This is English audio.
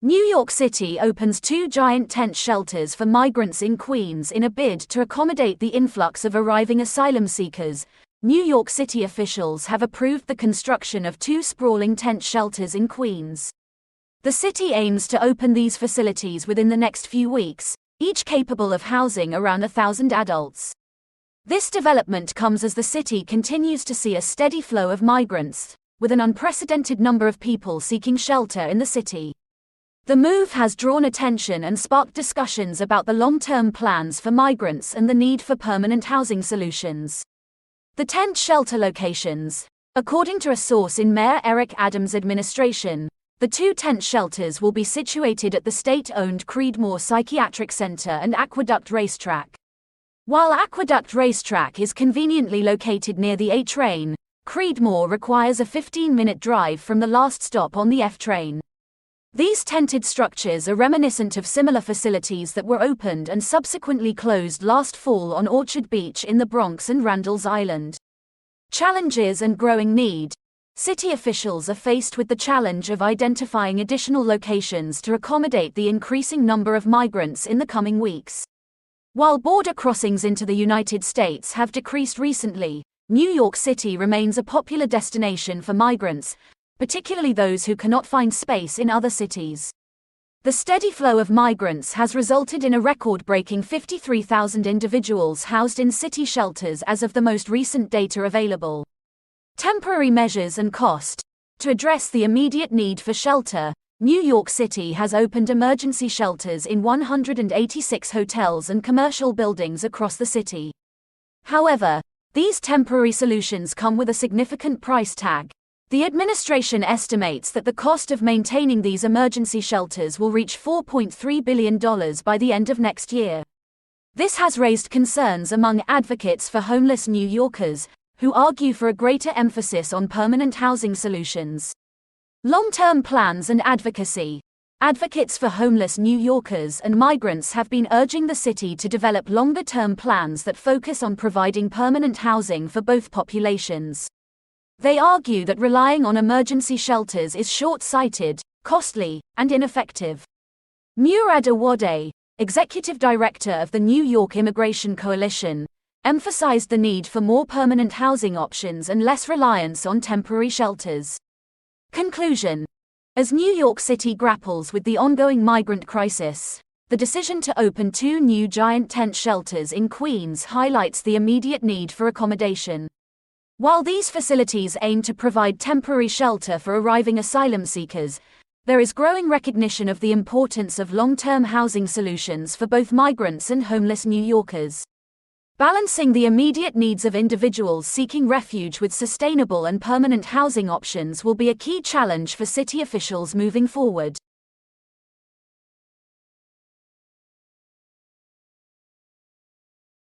New York City opens 2 giant tent shelters for migrants in Queens in a bid to accommodate the influx of arriving asylum seekers. New York City officials have approved the construction of 2 sprawling tent shelters in Queens. The city aims to open these facilities within the next few weeks, each capable of housing around 1,000 adults. This development comes as the city continues to see a steady flow of migrants, with an unprecedented number of people seeking shelter in the city. The move has drawn attention and sparked discussions about the long-term plans for migrants and the need for permanent housing solutions. The tent shelter locations. According to a source in Mayor Eric Adams' administration, the 2 tent shelters will be situated at the state-owned Creedmoor Psychiatric Center and Aqueduct Racetrack. While Aqueduct Racetrack is conveniently located near the A train, Creedmoor requires a 15-minute drive from the last stop on the F train. These tented structures are reminiscent of similar facilities that were opened and subsequently closed last fall on Orchard Beach in the Bronx and Randall's Island. Challenges and growing need. City officials are faced with the challenge of identifying additional locations to accommodate the increasing number of migrants in the coming weeks. While border crossings into the United States have decreased recently, New York City remains a popular destination for migrants, particularly those who cannot find space in other cities. The steady flow of migrants has resulted in a record-breaking 53,000 individuals housed in city shelters as of the most recent data available. Temporary measures and cost. To address the immediate need for shelter, New York City has opened emergency shelters in 186 hotels and commercial buildings across the city. However, these temporary solutions come with a significant price tag. The administration estimates that the cost of maintaining these emergency shelters will reach $4.3 billion by the end of next year. This has raised concerns among advocates for homeless New Yorkers, who argue for a greater emphasis on permanent housing solutions. Long-term plans and advocacy. Advocates for homeless New Yorkers and migrants have been urging the city to develop longer-term plans that focus on providing permanent housing for both populations. They argue that relying on emergency shelters is short-sighted, costly, and ineffective. Murad Awade, executive director of the New York Immigration Coalition, emphasized the need for more permanent housing options and less reliance on temporary shelters. Conclusion. As New York City grapples with the ongoing migrant crisis, the decision to open 2 new giant tent shelters in Queens highlights the immediate need for accommodation. While these facilities aim to provide temporary shelter for arriving asylum seekers, there is growing recognition of the importance of long-term housing solutions for both migrants and homeless New Yorkers. Balancing the immediate needs of individuals seeking refuge with sustainable and permanent housing options will be a key challenge for city officials moving forward.